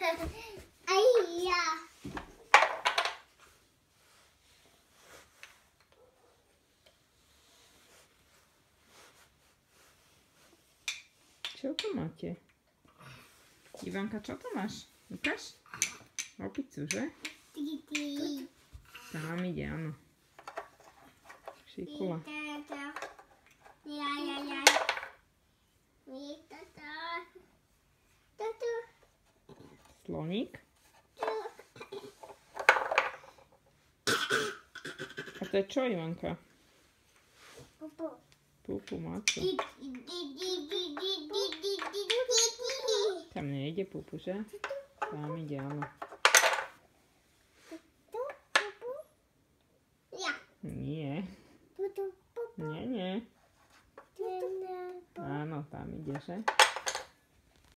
Aj ja. Čo tu máte? Ivanka, čo tu máš? Ukáž? Opicu, že? Tam ide, áno. Šikula. Sloník. A to je čo, Ivanka? Pupu, máte. Tam nejde pupu, že? Tam ide, áno. Nie. Nie, nie. Áno, tam ide, že?